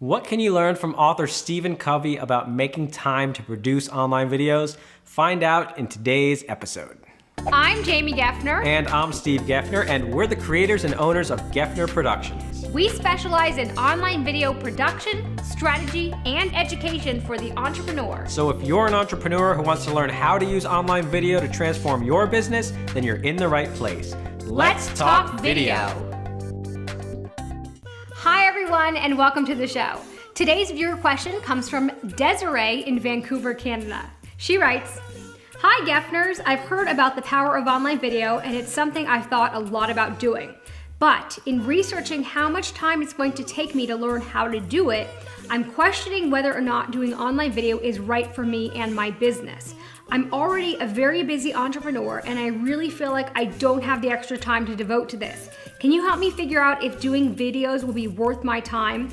What can you learn from author Stephen Covey about making time to produce online videos? Find out in today's episode. I'm Jaime Geffner. And I'm Steve Jaime, and we're the creators and owners of Geffner Productions. We specialize in online video production, strategy, and education for the entrepreneur. So if you're an entrepreneur who wants to learn how to use online video to transform your business, then you're in the right place. Let's talk video. Hi everyone, and welcome to the show. Today's viewer question comes from Desiree in Vancouver, Canada. She writes, "Hi Geffners, I've heard about the power of online video and it's something I've thought a lot about doing. But in researching how much time it's going to take me to learn how to do it, I'm questioning whether or not doing online video is right for me and my business. I'm already a very busy entrepreneur and I really feel like I don't have the extra time to devote to this. Can you help me figure out if doing videos will be worth my time?"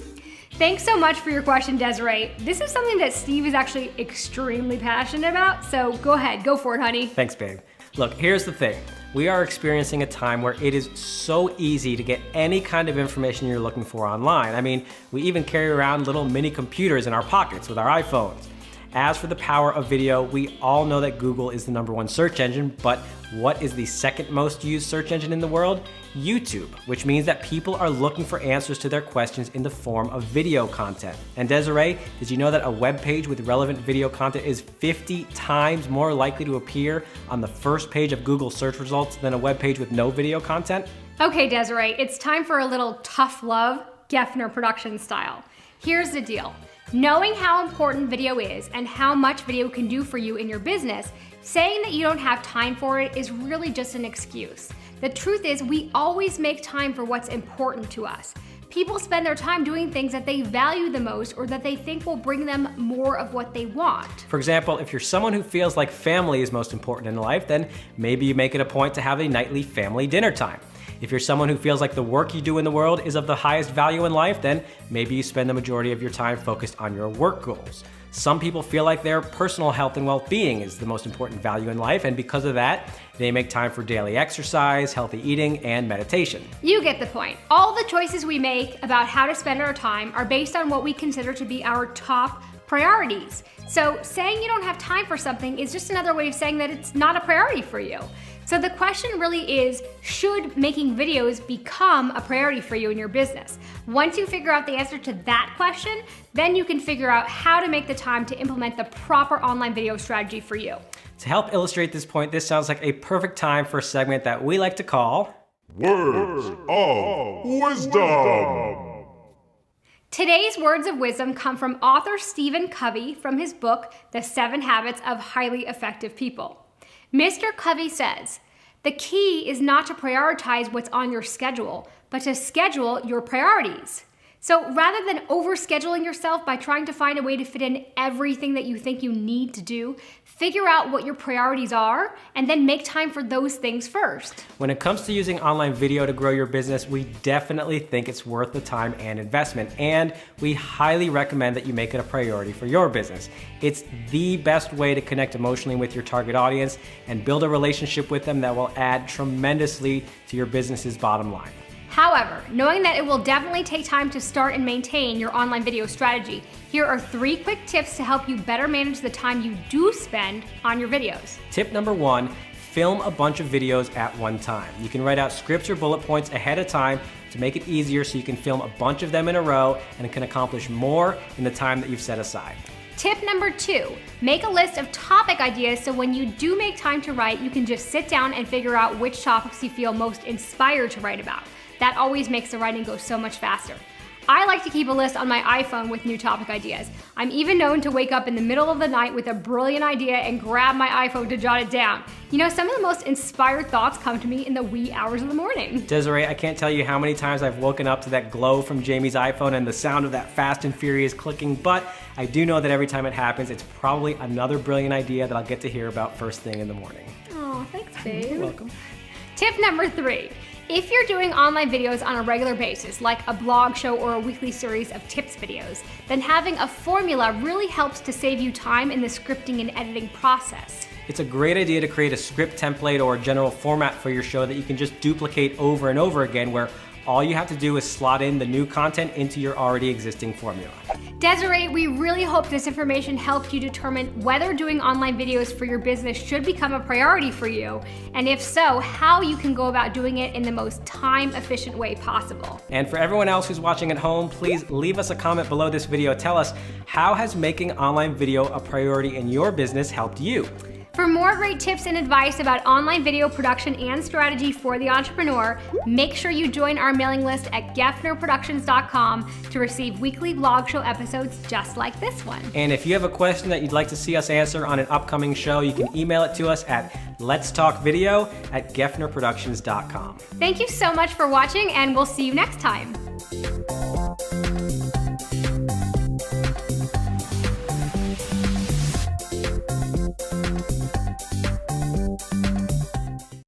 Thanks so much for your question, Desiree. This is something that Steve is actually extremely passionate about, so go ahead, go for it, honey. Thanks, babe. Look, here's the thing. We are experiencing a time where it is so easy to get any kind of information you're looking for online. I mean, we even carry around little mini computers in our pockets with our iPhones. As for the power of video, we all know that Google is the #1 search engine, but what is the second most used search engine in the world? YouTube, which means that people are looking for answers to their questions in the form of video content. And Desiree, did you know that a web page with relevant video content is 50 times more likely to appear on the first page of Google search results than a web page with no video content? Okay, Desiree, it's time for a little tough love, Geffner Productions style. Here's the deal. Knowing how important video is and how much video can do for you in your business, saying that you don't have time for it is really just an excuse. The truth is, we always make time for what's important to us. People spend their time doing things that they value the most or that they think will bring them more of what they want. For example, if you're someone who feels like family is most important in life, then maybe you make it a point to have a nightly family dinner time. If you're someone who feels like the work you do in the world is of the highest value in life, then maybe you spend the majority of your time focused on your work goals. Some people feel like their personal health and well-being is the most important value in life, and because of that, they make time for daily exercise, healthy eating, and meditation. You get the point. All the choices we make about how to spend our time are based on what we consider to be our top priorities. So saying you don't have time for something is just another way of saying that it's not a priority for you. So the question really is, should making videos become a priority for you in your business? Once you figure out the answer to that question, then you can figure out how to make the time to implement the proper online video strategy for you. To help illustrate this point, this sounds like a perfect time for a segment that we like to call Words of Wisdom. Today's words of wisdom come from author Stephen Covey from his book, The 7 Habits of Highly Effective People. Mr. Covey says, "The key is not to prioritize what's on your schedule, but to schedule your priorities." So rather than overscheduling yourself by trying to find a way to fit in everything that you think you need to do, figure out what your priorities are and then make time for those things first. When it comes to using online video to grow your business, we definitely think it's worth the time and investment, and we highly recommend that you make it a priority for your business. It's the best way to connect emotionally with your target audience and build a relationship with them that will add tremendously to your business's bottom line. However, knowing that it will definitely take time to start and maintain your online video strategy, here are 3 quick tips to help you better manage the time you do spend on your videos. Tip number 1, film a bunch of videos at one time. You can write out scripts or bullet points ahead of time to make it easier so you can film a bunch of them in a row and can accomplish more in the time that you've set aside. Tip number 2, make a list of topic ideas so when you do make time to write, you can just sit down and figure out which topics you feel most inspired to write about. That always makes the writing go so much faster. I like to keep a list on my iPhone with new topic ideas. I'm even known to wake up in the middle of the night with a brilliant idea and grab my iPhone to jot it down. You know, some of the most inspired thoughts come to me in the wee hours of the morning. Desiree, I can't tell you how many times I've woken up to that glow from Jamie's iPhone and the sound of that fast and furious clicking, but I do know that every time it happens, it's probably another brilliant idea that I'll get to hear about first thing in the morning. Oh, thanks, babe. You're welcome. Tip number 3. If you're doing online videos on a regular basis, like a blog show or a weekly series of tips videos, then having a formula really helps to save you time in the scripting and editing process. It's a great idea to create a script template or a general format for your show that you can just duplicate over and over again, where All you have to do is slot in the new content into your already existing formula. Desiree, we really hope this information helped you determine whether doing online videos for your business should become a priority for you, and if so, how you can go about doing it in the most time-efficient way possible. And for everyone else who's watching at home, please leave us a comment below this video. Tell us, how has making online video a priority in your business helped you? For more great tips and advice about online video production and strategy for the entrepreneur, make sure you join our mailing list at GeffnerProductions.com to receive weekly vlog show episodes just like this one. And if you have a question that you'd like to see us answer on an upcoming show, you can email it to us at letstalkvideo@GeffnerProductions.com. Thank you so much for watching, and we'll see you next time.